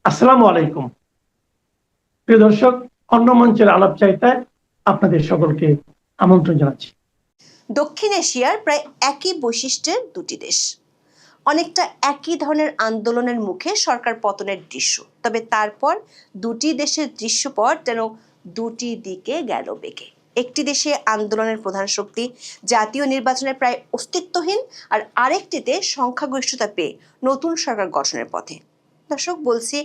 আসসালামু আলাইকুম। প্রিয় দর্শক, অন্য মঞ্চের আলাপচারিতায় আপনাদের সকলকে আমন্ত্রণ জানাচ্ছি। দক্ষিণ এশিয়ার প্রায় একই বৈশিষ্ট্যের দুটি দেশ, অনেকটা একই ধরনের আন্দোলনের মুখে সরকার পতনের দৃশ্য। তবে তারপর দুটি দেশের দৃশ্যপট যেন দুটি দিকে গেল বেঁকে। একটি দেশে আন্দোলনের প্রধান শক্তি জাতীয় নির্বাচনে প্রায় অস্তিত্বহীন, আর আরেকটিতে সংখ্যাগরিষ্ঠতা পেয়ে নতুন সরকার গঠনের পথে। দর্শক, বলছি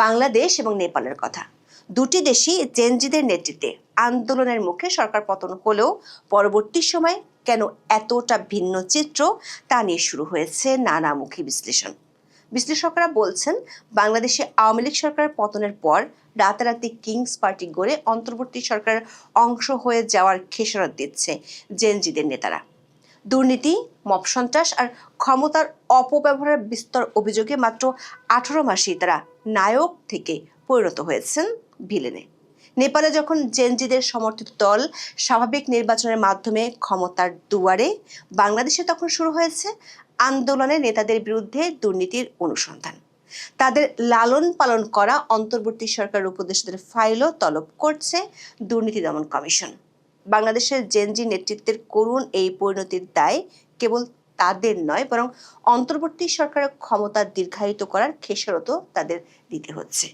বাংলাদেশ এবং নেপালের কথা। দুটি দেশই জেনজিদের নেতৃত্বে আন্দোলনের মুখে সরকার পতন হলেও পরবর্তী সময় কেন এতটা ভিন্ন চিত্র, তা নিয়ে শুরু হয়েছে নানামুখী বিশ্লেষণ। বিশ্লেষকরা বলছেন, বাংলাদেশে আওয়ামী লীগ সরকার পতনের পর রাতারাতি কিংস পার্টি গড়ে অন্তর্বর্তী সরকারের অংশ হয়ে যাওয়ার খেসারত দিচ্ছে জেনজিদের নেতারা। দুর্নীতি, মব সন্ত্রাস আর ক্ষমতার অপব্যবহারের বিস্তর অভিযোগে মাত্র 18 মাসেই তারা নায়ক থেকে পরিণত হয়েছেন ভিলেনে। নেপালে যখন জেনজিদের সমর্থিত দল স্বাভাবিক নির্বাচনের মাধ্যমে ক্ষমতার দুয়ারে, বাংলাদেশে তখন শুরু হয়েছে আন্দোলনের নেতাদের বিরুদ্ধে দুর্নীতির অনুসন্ধান। তাদের লালন পালন করা অন্তর্বর্তী সরকার উপদেষ্টাদের ফাইলও তলব করছে দুর্নীতি দমন কমিশন। বাংলাদেশের জেনজি নেতৃত্বের করুণ এই পরিণতির দায় কেবল তাদের নয়, বরং অন্তর্বর্তী সরকারের ক্ষমতা দীর্ঘায়িত করার খেসারতও তাদের দিতে হচ্ছে।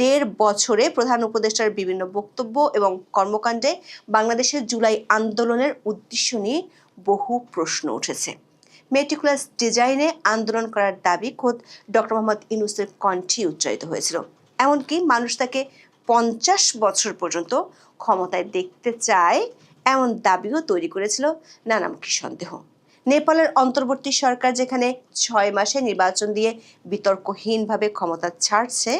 1.5 বছরে প্রধান উপদেষ্টার বিভিন্ন বক্তব্য এবং কর্মকাণ্ডে বাংলাদেশের জুলাই আন্দোলনের উদ্দেশ্য নিয়ে বহু প্রশ্ন উঠেছে। মেটিকুলাস ডিজাইনে আন্দোলন করার দাবি খোদ ডক্টর মোহাম্মদ ইউনূসের কণ্ঠে উচ্চারিত হয়েছিল। এমনকি মানুষ তাকে 50 বছর পর্যন্ত ক্ষমতায় দেখতে চায়, এমন দাবিও তৈরি করেছিল নানামুখী সন্দেহ। নেপালের অন্তর্বর্তী সরকার যেখানে 6 মাসে নির্বাচন দিয়ে বিতর্কহীনভাবে ক্ষমতা ছাড়ছে,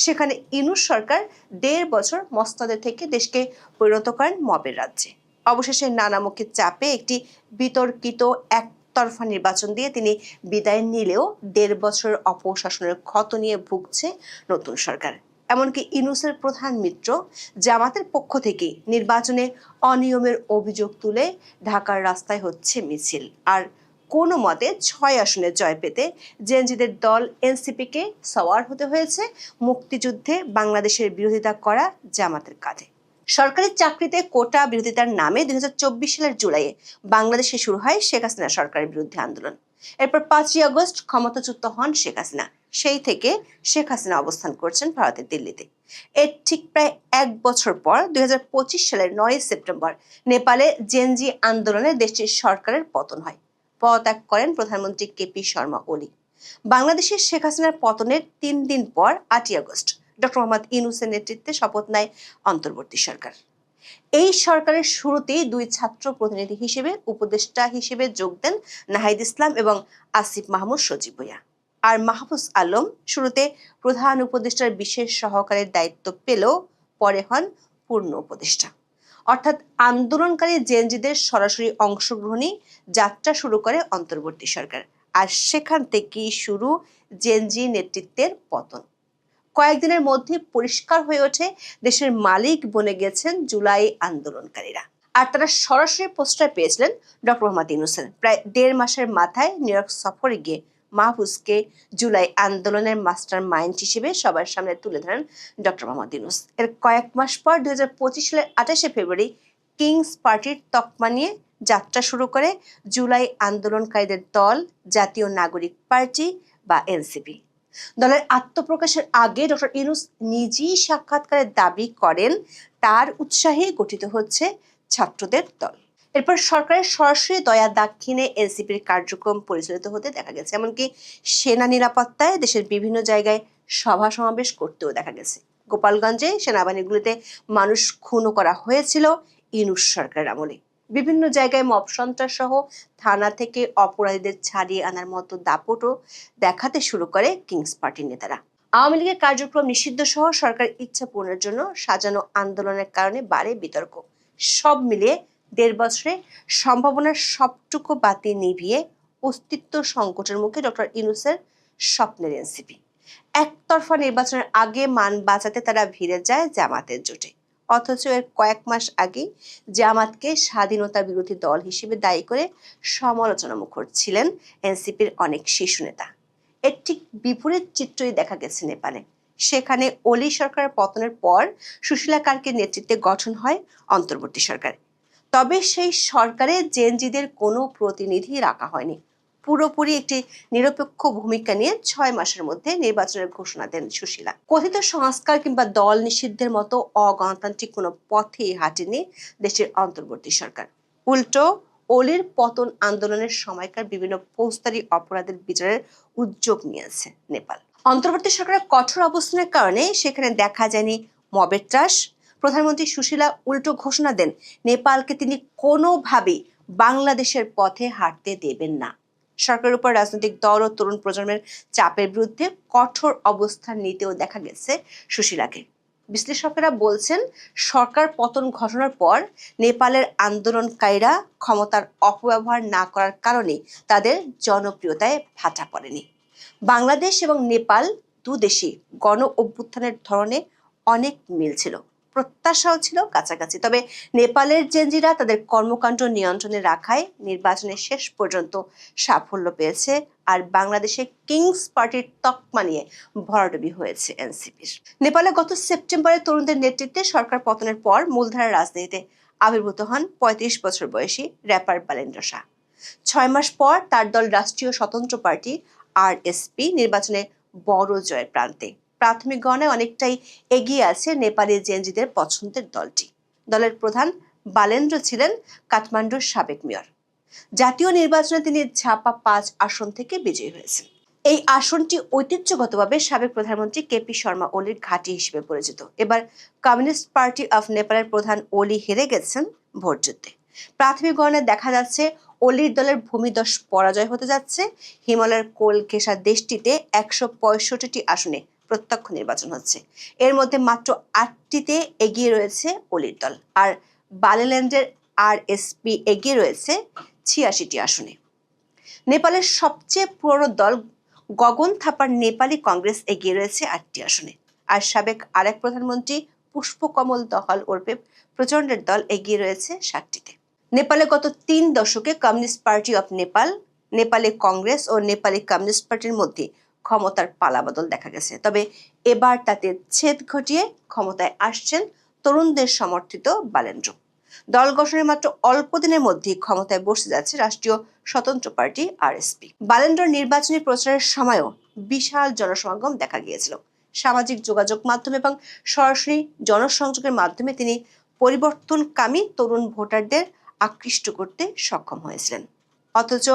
সেখানে ইউনূস সরকার 1.5 বছর মসনদে থেকে দেশকে পরিণত করেন মবের রাজ্যে। অবশেষে নানামুখী চাপে একটি বিতর্কিত একতরফা নির্বাচন দিয়ে তিনি বিদায় নিলেও 1.5 বছরের অপশাসনের ক্ষত নিয়ে ভুগছে নতুন সরকার। এমনকি ইউনূসের প্রধান মিত্র জামাতের পক্ষ থেকে নির্বাচনে অনিয়মের অভিযোগ তুলে ঢাকার রাস্তায় হচ্ছে মিছিল। আর কোনো মতে 6 আসনে জয় পেতে জেনজিদের দল এনসিপিকে সওয়ার হতে হয়েছে মুক্তিযুদ্ধে বাংলাদেশের বিরোধিতা করা জামাতের কাঁধে। সরকারি চাকরিতে কোটা বিরোধিতার নামে 2024 সালের জুলাইয়ে বাংলাদেশে শুরু হয় শেখ হাসিনা সরকারের বিরুদ্ধে আন্দোলন। এরপর 5ই আগস্ট ক্ষমতাচ্যুত হন শেখ হাসিনা। সেই থেকে শেখ হাসিনা অবস্থান করছেন ভারতের দিল্লিতে। এর ঠিক প্রায় 1 বছর পর 2025 সালের 9 সেপ্টেম্বর নেপালে জেনজি আন্দোলনে দেশটির সরকারের পতন হয়। পদত্যাগ করেন প্রধানমন্ত্রী কেপি শর্মা ওলি। বাংলাদেশের শেখ হাসিনার পতনের 3 দিন পর 8ই আগস্ট ডক্টর মোহাম্মদ ইউনূসের নেতৃত্বে শপথ নেয় অন্তর্বর্তী সরকার। এই সরকারের শুরুতেই 2 ছাত্র প্রতিনিধি হিসেবে উপদেষ্টা হিসেবে যোগ দেন নাহিদ ইসলাম এবং আসিফ মাহমুদ সজীব ভুঁইয়া। আর মাহফুজ আলম শুরুতে প্রধান উপদেষ্টার বিশেষ সহকারীর দায়িত্ব পেলেও পরে হন পূর্ণ উপদেষ্টা। অর্থাৎ আন্দোলনকারী জেনজিদের সরাসরি অংশগ্রহণই যাত্রা শুরু করে অন্তর্বর্তী সরকার। আর সেখান থেকেই শুরু জেনজি নেতৃত্বের পতন। কয়েকদিনের মধ্যে পরিষ্কার হয়ে ওঠে দেশের মালিক বনে গেছেন জুলাই আন্দোলনকারীরা। আর তারা সরাসরি প্রশ্রয় পেয়েছিলেন ডক্টর মোহাম্মদ ইউনূসের। প্রায় 1.5 মাসের মাথায় নিউ ইয়র্ক সফরে গিয়ে মাহফুজকে জুলাই আন্দোলনের মাস্টার মাইন্ড হিসেবে সবার সামনে তুলে ধরেন ডক্টর মোহাম্মদ ইউনূস। এর কয়েক মাস পর 2025 সালের 28শে ফেব্রুয়ারি কিংস পার্টির তকমা নিয়ে যাত্রা শুরু করে জুলাই আন্দোলনকারীদের দল জাতীয় নাগরিক পার্টি বা এনসিপি। দলের আত্মপ্রকাশের আগে ডক্টর ইউনূস নিজেই সাক্ষাৎকারে দাবি করেন তার উৎসাহে গঠিত হচ্ছে ছাত্রদের দল। এরপর সরকারের সরাসরি দয়া দাক্ষিণে এনসিপির কার্যক্রম পরিচালিত হতে দেখা গেছে। এমনকি সেনা নিরাপত্তায় দেশের বিভিন্ন জায়গায় সভা সমাবেশ করতেও দেখা গেছে। গোপালগঞ্জে সেনাবাহিনীগুলিতে মানুষ খুনও করা হয়েছিল ইউনূস সরকারের আমলে। বিভিন্ন জায়গায় মব সন্ত্রাস সহ থানা থেকে অপরাধীদের ছাড়িয়ে আনার মতো দাপটও দেখাতে শুরু করে কিংস পার্টির নেতারা। আওয়ামী লীগের কার্যক্রম নিষিদ্ধ সহ সরকার ইচ্ছা পূরণের জন্য সাজানো আন্দোলনের কারণে বাড়ে বিতর্ক। সব মিলিয়ে 1.5 বছরে সম্ভাবনার সবটুকু বাতি নিভিয়ে অস্তিত্ব সংকটের মুখে ডক্টর ইউনূসের স্বপ্নের এনসিপি। একতরফা নির্বাচনের আগে মান বাঁচাতে তারা ভিড়ে যায় জামাতের জোটে। অথচ এর কয়েক মাস আগে জামাতকে স্বাধীনতা বিরোধী দল হিসেবে দায়ী করে সমালোচনা মুখর ছিলেন এনসিপির অনেক শীর্ষ নেতা। এর ঠিক বিপরীত চিত্রই দেখা গেছে নেপালে। সেখানে ওলি সরকারের পতনের পর সুশীলা কার্কির নেতৃত্বে গঠন হয় অন্তর্বর্তী সরকার। তবে সেই সরকারে জেনজিদের কোনো প্রতিনিধি রাখা হয়নি। পুরোপুরি একটি নিরপেক্ষ ভূমিকা নিয়ে 6 মাসের মধ্যে নির্বাচনের ঘোষণা দেন সুশীলা। কথিত সংস্কার কিংবা দল নিষিদ্ধের মতো অগণতান্ত্রিক কোনো পথেই হাঁটেনি দেশের অন্তর্বর্তী সরকার। উল্টো ওলির পতন আন্দোলনের সময়কার বিভিন্ন ফৌজদারি অপরাধের বিচারের উদ্যোগ নিয়েছে নেপাল। অন্তর্বর্তী সরকারের কঠোর অবস্থানের কারণে সেখানে দেখা যায়নি মবের ত্রাস। প্রধানমন্ত্রী সুশীলা উল্টো ঘোষণা দেন নেপালকে তিনি কোনোভাবেই বাংলাদেশের পথে হাঁটতে দেবেন না। সরকারের উপর রাজনৈতিক দল ও তরুণ প্রজন্মের চাপের বিরুদ্ধে কঠোর অবস্থান নিতেও দেখা গেছে সুশীলাকে। বিশ্লেষকেরা বলছেন, সরকার পতন ঘটনার পর নেপালের আন্দোলনকারীরা ক্ষমতার অপব্যবহার না করার কারণে তাদের জনপ্রিয়তায় ভাটা পড়েনি। বাংলাদেশ এবং নেপাল দু দেশই গণ অভ্যুত্থানের ধরনে অনেক মিল ছিল, প্রত্যাশাও ছিল কাছাকাছি। তবে নেপালের জেনজিরা তাদের কর্মকাণ্ড নিয়ন্ত্রণে রাখায় নির্বাচনে শেষ পর্যন্ত সাফল্য পেয়েছে, আর বাংলাদেশে কিংস পার্টির তকমা নিয়ে ভরাডুবি হয়েছে এনসিপির। নেপালে গত সেপ্টেম্বরে তরুণদের নেতৃত্বে সরকার পতনের পর মূলধারার রাজনীতিতে আবির্ভূত হন ৩৫ বছর বয়সী র্যাপার বালেন্দ্র শাহ। 6 মাস পর তার দল রাষ্ট্রীয় স্বতন্ত্র পার্টি আরএসপি নির্বাচনে বড় জয়ের প্রান্তে। প্রাথমিক গণনায় অনেকটাই এগিয়ে আছে নেপালি জেনজিদের পছন্দের দলটি। দলের প্রধান বালেন্দ্র ছিলেন কাঠমান্ডুর সাবেক মেয়র। জাতীয় নির্বাচনে তিনি ঝাপা 5 আসন থেকে বিজয়ী হয়েছেন। এই আসনটি ঐতিহ্যগতভাবে সাবেক প্রধানমন্ত্রী কেপি শর্মা ওলির ঘাঁটি হিসেবে পরিচিত। এবার কমিউনিস্ট পার্টি অফ নেপালের প্রধান ওলি হেরে গেছেন ভোটযুদ্ধে। প্রাথমিক গণনায় দেখা যাচ্ছে ওলির দলের ভূমিদশ পরাজয় হতে যাচ্ছে। হিমালয়ের কোল ঘেঁষা দেশটিতে 165টি আসনে প্রত্যক্ষ নির্বাচন হচ্ছে। এর মধ্যে মাত্র 8টিতে এগিয়ে রয়েছে ওলির দল, আর বালেল্যান্ডের আরএসপি এগিয়ে রয়েছে 86টি আসনে। নেপালের সবচেয়ে পুরনো দল গগন থাপার নেপালি কংগ্রেস এগিয়ে রয়েছে 8টি আসনে, আর সাবেক আরেক প্রধানমন্ত্রী পুষ্পকমল দহাল ওরফে প্রচন্ডের দল এগিয়ে রয়েছে 7টিতে। নেপালে গত 3 দশকে communist party of Nepal, Nepali Congress ও নেপালি কমিউনিস্ট পার্টির মধ্যে ক্ষমতার পালাবদল দেখা গেছে। তবে এবার তাতে ছেদ ঘটিয়ে ক্ষমতায় আসছেন তরুণদের সমর্থিত বালেন্দ্র। দল গঠনের মাত্র অল্প দিনের মধ্যেই ক্ষমতায় বসে যাচ্ছে রাষ্ট্রীয় স্বতন্ত্র পার্টি আরএসপি। বালেন্দ্র নির্বাচনী প্রচারের সময়ও বিশাল জনসমাগম দেখা গিয়েছিল। সামাজিক যোগাযোগ মাধ্যম এবং সরাসরি জনসংযোগের মাধ্যমে তিনি পরিবর্তনকামী তরুণ ভোটারদের আকৃষ্ট করতে সক্ষম হয়েছিলেন। অথচ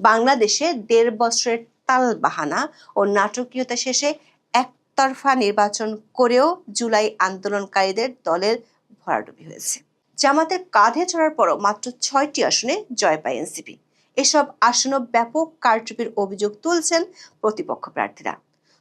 বাংলাদেশে 1.5 বছরের তালবাহানা ও নাটকীয়তা শেষে একতরফা নির্বাচন করেও জুলাই আন্দোলনকারীদের দলের ভরাডুবি হয়েছে। জামাতের কাঁধে চড়ার পরও মাত্র 6টি আসনে জয় পায় এনসিপি। এসব আসনে ব্যাপক কারচুপির অভিযোগ তুলছেন প্রতিপক্ষ প্রার্থীরা।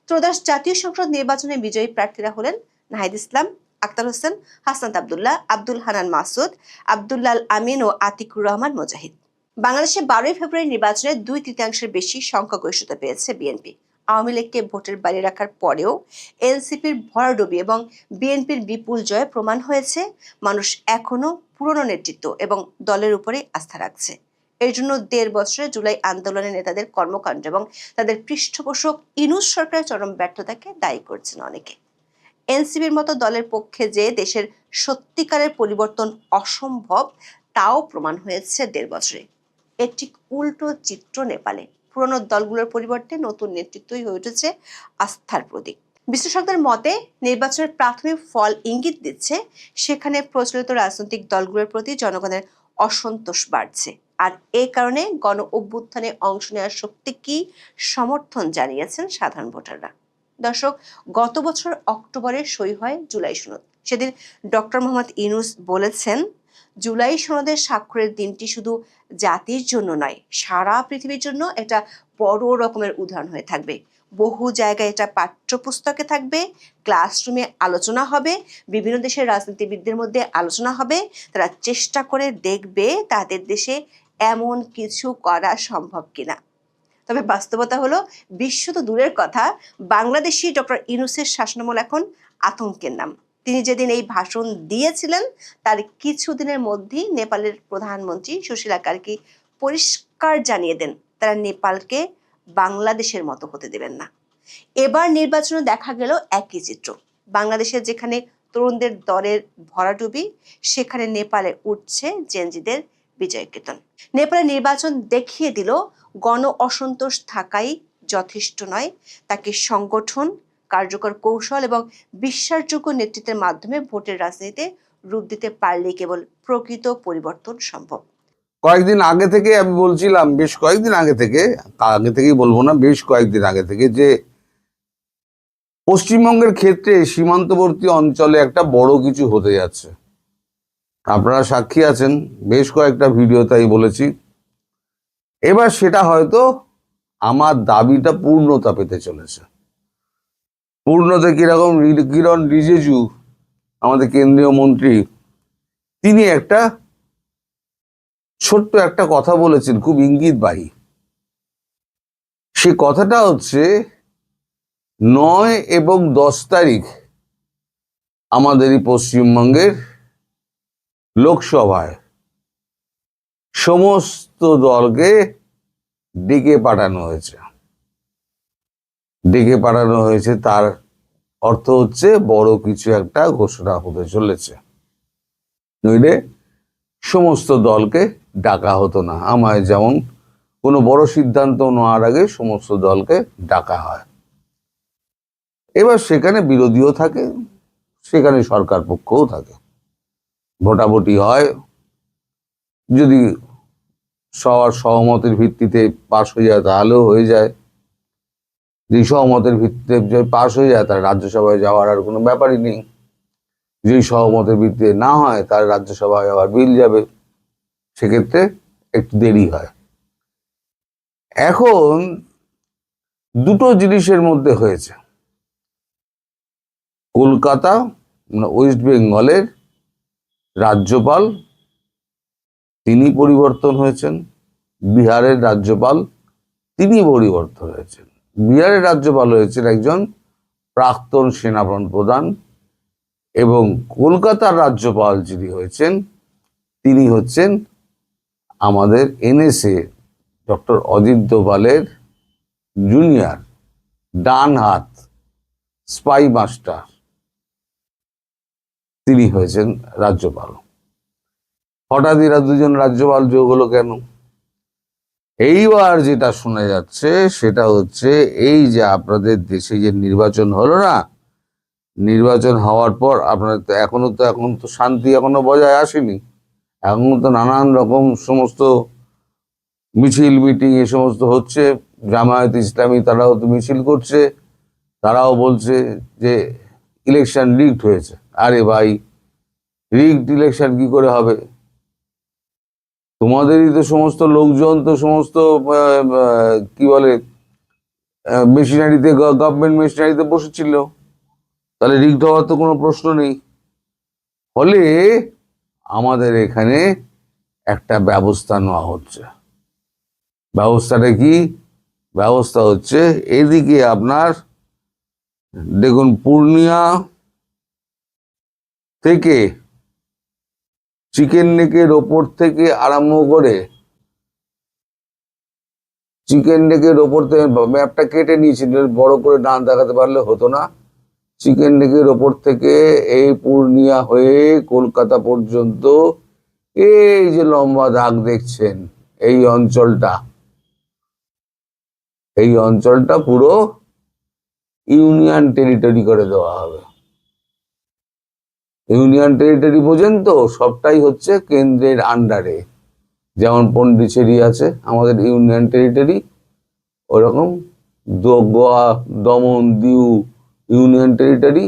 ত্রয়োদশ জাতীয় সংসদ নির্বাচনে বিজয়ী প্রার্থীরা হলেন নাহিদ ইসলাম, আক্তার হোসেন, হাসনাত আব্দুল্লাহ, আব্দুল হানান মাসুদ, আব্দুল্লাল আমিন ও আতিকুর রহমান মুজাহিদ। বাংলাদেশে 12 ফেব্রুয়ারি নির্বাচনে 2/3 বেশি সংখ্যাগরিষ্ঠতা পেয়েছে বিএনপি। আওয়ামী লীগকে ভোটের বাইরে রাখার পরেও এনসিপির ভরাডুবি এবং বিএনপির বিপুল জয় প্রমাণ হয়েছে মানুষ এখনো পুরনো নেতৃত্ব এবং দলের উপরে আস্থা রাখছে। এর জন্য 1.5 বছরে জুলাই আন্দোলনের নেতাদের কর্মকাণ্ড এবং তাদের পৃষ্ঠপোষক ইউনূস সরকারের চরম ব্যর্থতাকে দায়ী করছেন অনেকে। এনসিপির মতো দলের পক্ষে যে দেশের সত্যিকারের পরিবর্তন অসম্ভব তাও প্রমাণ হয়েছে 1.5 বছরে। এর ঠিক উল্টো চিত্র নেপালে। পুরনো দলগুলোর পরিবর্তে নতুন নেতৃত্বই হয়ে উঠেছে আস্থার প্রতীক। বিশ্লেষকদের মতে নির্বাচনের প্রাথমিক ফল ইঙ্গিত দিচ্ছে সেখানে প্রচলিত রাজনৈতিক দলগুলোর প্রতি জনগণের অসন্তোষ বাড়ছে, আর এই কারণে গণ অভ্যুত্থানে অংশ নেওয়ার শক্তি কি সমর্থন জানিয়েছেন সাধারণ ভোটাররা। দর্শক, গত বছর অক্টোবরে সই হয় জুলাই সনদ। সেদিন ডক্টর মোহাম্মদ ইউনূস বলেছেন, জুলাই সনদের স্বাক্ষরের দিনটি শুধু জাতির জন্য নয়, সারা পৃথিবীর জন্য একটা বড় রকমের উদাহরণ হয়ে থাকবে। বহু জায়গায় এটা পাঠ্যপুস্তকে থাকবে, ক্লাসরুমে আলোচনা হবে, বিভিন্ন দেশের রাজনীতিবিদদের মধ্যে আলোচনা হবে। তারা চেষ্টা করে দেখবে তাদের দেশে এমন কিছু করা সম্ভব কিনা। তবে বাস্তবতা হলো, বিশ্ব তো দূরের কথা, বাংলাদেশি ডক্টর ইউনূসের শাসনামল এখন আতঙ্কের নাম। তিনি যেদিন এই ভাষণ দিয়েছিলেন তার কিছুদিনের মধ্যেই নেপালের প্রধানমন্ত্রী সুশীলা কার্কি পরিষ্কার জানিয়ে দেন তারা নেপালকে বাংলাদেশের মতো হতে দেবেন না। এবার নির্বাচনে দেখা গেল একই চিত্র। বাংলাদেশের যেখানে তরুণদের দলের ভরাডুবি, সেখানে নেপালে উঠছে জেনজিদের বিজয় কীর্তন। নেপালের নির্বাচন দেখিয়ে দিল গণ অসন্তোষ থাকাই যথেষ্ট নয়, তাকে সংগঠন, কার্যকর কৌশল এবং বিশ্বাসযোগ্য নেতৃত্বের মাধ্যমে ভোটের রাজনীতিতে রূপ দিতে পারলেই কেবল প্রকৃত পরিবর্তন সম্ভব। কয়েকদিন আগে থেকে আমি বলছিলাম, বেশ কয়েকদিন আগে থেকেই বলবো না, বেশ কয়েকদিন আগে থেকে, যে পশ্চিমবঙ্গের ক্ষেত্রে সীমান্তবর্তী অঞ্চলে একটা বড় কিছু হতে যাচ্ছে। আপনারা সাক্ষী আছেন, বেশ কয়েকটা ভিডিও তাই বলেছি। এবার সেটা হয়তো আমার দাবিটা পূর্ণতা পেতে চলেছে। পূর্ণতা কিরকম? কিরণ রিজিজু, আমাদের কেন্দ্রীয় মন্ত্রী, তিনি একটা ছোট্ট একটা কথা বলেছেন, খুব ইঙ্গিতবাহী। সে কথাটা হচ্ছে 9 এবং 10 তারিখ আমাদের এই পশ্চিমবঙ্গের লোকসভায় সমস্ত দলকে ডেকে পাঠানো হয়েছে। তার অর্থ হচ্ছে বড় কিছু একটা ঘোষণা হতে চলেছে। নইলে সমস্ত দলকে ডাকা হতো না। আমায় যেমন কোনো বড় সিদ্ধান্ত নেওয়ার আগে সমস্ত দলকে ডাকা হয়। এবার সেখানে বিরোধীও থাকে, সেখানে সরকার পক্ষও থাকে, ভোটাভুটি হয়। যদি সবার সহমতের ভিত্তিতে পাশ হয়ে যায় তাহলেও হয়ে যায়। যেই সহমতের ভিত্তিতে পাশ হয়ে যায় তার রাজ্যসভায় যাওয়ার আর কোনো ব্যাপারই নেই। যেই সহমতের ভিত্তিতে না হয় তার রাজ্যসভায় আবার বিল যাবে, সেক্ষেত্রে একটু দেরি হয়। এখন দুটো জিনিসের মধ্যে হয়েছে। কলকাতা, ওয়েস্ট বেঙ্গলের রাজ্যপাল তিনি পরিবর্তন হয়েছেন, বিহারের রাজ্যপাল তিনি পরিবর্তন হয়েছেন। বিহারের রাজ্যপাল হয়েছেন একজন প্রাক্তন সেনাপ্রধান, এবং কলকাতার রাজ্যপাল যিনি হয়েছেন তিনি হচ্ছেন আমাদের এনএসএ ডক্টর অজিত দোভালের জুনিয়র, ডান হাত, স্পাই মাস্টার, তিনি হয়েছেন রাজ্যপাল। হঠাৎ এরা দুজন রাজ্যপাল যোগ হলো কেন? এইবার যেটা শোনা যাচ্ছে সেটা হচ্ছে, এই যে আপনাদের দেশে যে নির্বাচন হলো না, নির্বাচন হওয়ার পর আপনার এখন তো শান্তি এখনো বজায় আসেনি। এখন তো নানান রকম সমস্ত মিছিল মিটিং এ সমস্ত হচ্ছে। জামায়াত ইসলামী তারাও তো মিছিল করছে, তারাও বলছে যে ইলেকশন রিগড হয়েছে। আরে ভাই, রিগড ইলেকশন কি করে হবে? তোমাদেরই তো সমস্ত লোকজন তো সমস্ত কি বলে মেশিনারিতে, গভর্নমেন্ট মেশিনারিতে বসেছিল, তাহলে রিগড হওয়ার তো কোনো প্রশ্ন নেই। ফলে আমাদের এখানে একটা ব্যবস্থা নেওয়া হচ্ছে। ব্যবস্থাটা কি? ব্যবস্থা হচ্ছে, এদিকে আপনার দেখুন, পূর্ণিয়া থেকে চিকেন নেকের ওপর থেকে আরম্ভ করে, চিকেন নেকের ওপর থেকে ম্যাপটা কেটে নিয়েছিল, বড় করে না দেখাতে পারলে হতো না। চিকেন নেকের ওপর থেকে এই পূর্ণিয়া হয়ে কলকাতা পর্যন্ত এই যে লম্বা দাগ দেখছেন, এই অঞ্চলটা পুরো ইউনিয়ন টেরিটরি করে দেওয়া হবে। ইউনিয়ন টেরিটরি বোঝেন তো? সবটাই হচ্ছে কেন্দ্রের আন্ডারে। যেমন পন্ডিচেরি আছে আমাদের ইউনিয়ন টেরিটরি, ওরকম গোয়া, দমন, দিউ ইউনিয়ন টেরিটরি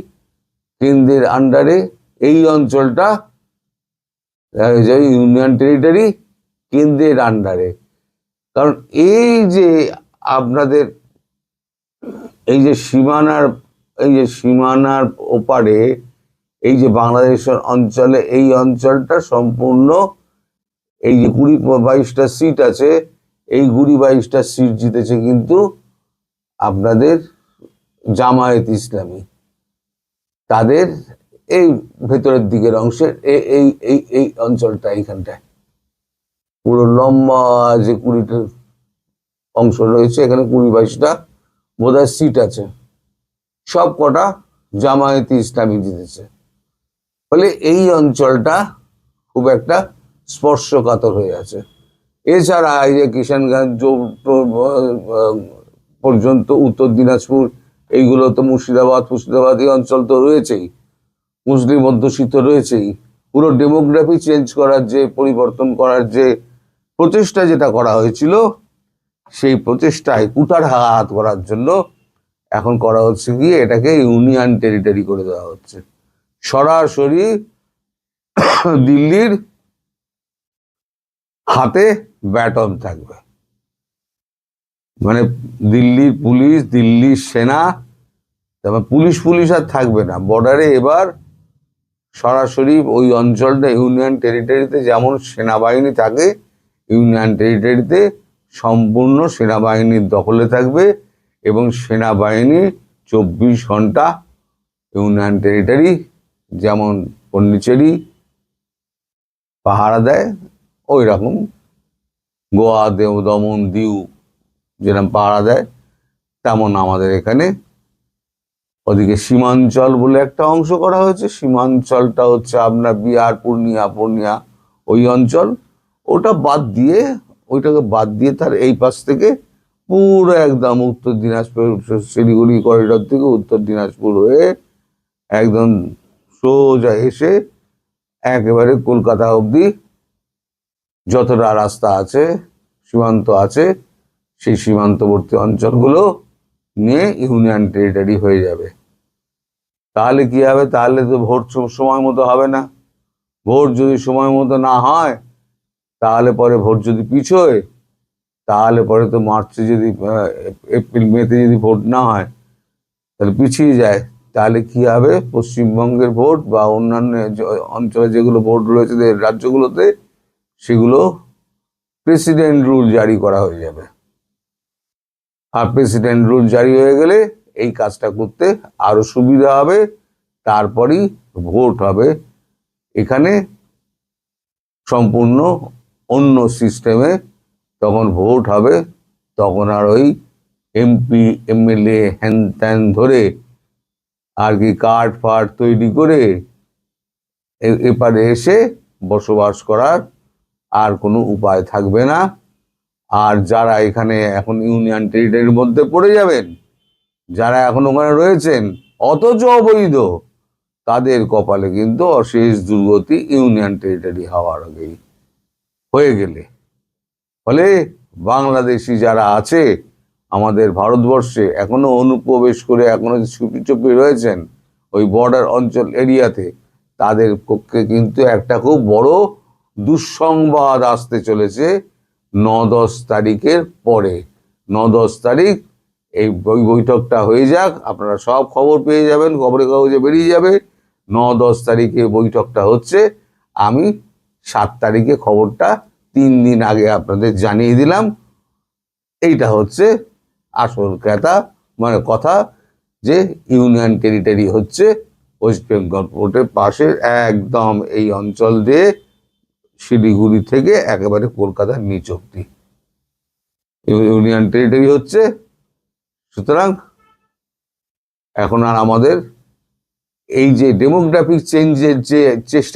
কেন্দ্রের আন্ডারে। এই অঞ্চলটা ইউনিয়ন টেরিটরি কেন্দ্রের আন্ডারে। কারণ এই যে আপনাদের এই যে সীমানার ওপারে এই যে বাংলাদেশের অঞ্চলে, এই অঞ্চলটা সম্পূর্ণ এই যে 22টা সিট আছে, এই 22টা সিট জিতেছে কিন্তু আপনাদের জামায়াত ইসলামী। তাদের এই ভেতরের দিকের অংশের এই অঞ্চলটা, এইখানটায় পুরো লম্বা যে 20টা অংশ রয়েছে, এখানে 22টা বোধহয় সিট আছে, সব কটা জামায়াতে ইসলামী জিতেছে। ফলে এই অঞ্চলটা খুব একটা স্পর্শকাতর হয়ে আছে। এছাড়া এই যে কিষানগঞ্জ পর্যন্ত উত্তর দিনাজপুর, এইগুলো তো মুর্শিদাবাদ এই অঞ্চল তো রয়েছেই, মুসলিম অধ্যুষিত রয়েছেই। পুরো ডেমোগ্রাফি চেঞ্জ করার যে পরিবর্তন করার যে প্রচেষ্টা যেটা করা হয়েছিল, সেই প্রচেষ্টায় কুঠারাঘাত করার জন্য এখন করা হচ্ছে কি, এটাকে ইউনিয়ন টেরিটরি করে দেওয়া হচ্ছে। সরাসরি দিল্লির হাতে ব্যাটন থাকবে, মানে দিল্লির পুলিশ, দিল্লির সেনা, তারপর পুলিশ আর থাকবে না বর্ডারে। এবার সরাসরি ওই অঞ্চলটা ইউনিয়ন টেরিটরিতে যেমন সেনাবাহিনী থাকে, ইউনিয়ন টেরিটরিতে সম্পূর্ণ সেনাবাহিনীর দখলে থাকবে, এবং সেনাবাহিনী 24 ঘন্টা ইউনিয়ন টেরিটরি যেমন পন্ডিচেরি পাহারা দেয়, ওই রকম গোয়া, দমন, দিউ যেরকম পাহারা দেয়, তেমন আমাদের এখানে ওদিকে সীমাঞ্চল বলে একটা অংশ করা হয়েছে। সীমাঞ্চলটা হচ্ছে আপনার বিহার, পূর্ণিয়া ওই অঞ্চল। ওইটাকে বাদ দিয়ে তার এই পাশ থেকে পুরো একদম উত্তর দিনাজপুর, শিলিগুড়ি করিডোর থেকে উত্তর দিনাজপুর হয়ে একদম সোজা এসে একেবারে কলকাতা অবধি যতটা রাস্তা আছে, সীমান্ত আছে, সেই সীমান্তবর্তী অঞ্চলগুলো নিয়ে ইউনিয়ন টেরিটরি হয়ে যাবে। তাহলে কি হবে? তাহলে তো ভোট সময় মতো হবে না। ভোট যদি সময় মতো না হয়, তাহলে পরে ভোট যদি পিছোয়, তাহলে পরে তো মার্চে যদি এপ্রিল মেতে যদি ভোট না হয়, তাহলে পিছিয়ে যায়। তাহলে কি হবে? পশ্চিমবঙ্গের ভোট বা অন্যান্য অঞ্চলে যেগুলো ভোট রয়েছে রাজ্যগুলোতে, সেগুলো প্রেসিডেন্ট রুল জারি করা হয়ে যাবে। আর প্রেসিডেন্ট রুল জারি হয়ে গেলে এই কাজটা করতে আরো সুবিধা হবে। তারপরেই ভোট হবে। এখানে সম্পূর্ণ অন্য সিস্টেমে তখন ভোট হবে। তখন আর ওই এমপি, এমএলএ হ্যান ত্যান ধরে আর কি কার্ড ফার্ড তৈরি করে এপারে এসে বসবাস করার আর কোনো উপায় থাকবে না। আর যারা এখানে এখন ইউনিয়ন টেরিটরির মধ্যে পড়ে যাবেন, যারা এখন ওখানে রয়েছেন অথচ অবৈধ, তাদের কপালে কিন্তু অশেষ দুর্গতি ইউনিয়ন টেরিটরি হওয়ার আগেই হয়ে গেলে। ফলে বাংলাদেশি যারা আছে আমাদের ভারতবর্ষে, এখনো অনুপ্রবেশ করে এখনো চুপি চুপি রয়েছেন ওই বর্ডার অঞ্চল এরিয়াতে, তাদের পক্ষে কিন্তু একটা খুব বড় দুঃসংবাদ আসতে চলেছে 9-10 তারিখের পরে। 9-10 তারিখ এই বৈঠকটা হয়ে যাক, আপনারা সব খবর পেয়ে যাবেন, খবরের কাগজে বেরিয়ে যাবে 9-10 তারিখে বৈঠকটা হচ্ছে। আমি 7 তারিখে খবরটা 3 দিন আগে আপনাদের জানিয়ে দিলাম। এইটা হচ্ছে আসল কথা, যে ইউনিয়ন টেরিটরি হচ্ছে ওয়েস্ট বেঙ্গল পোর্টের পাশে একদম এই অঞ্চল দিয়ে শিলিগুড়ি থেকে একেবারে কলকাতার নিচ অব্দি ইউনিয়ন টেরিটরি হচ্ছে। সুতরাং এখন আর আমাদের এই যে ডেমোগ্রাফিক চেঞ্জের যে চেষ্টা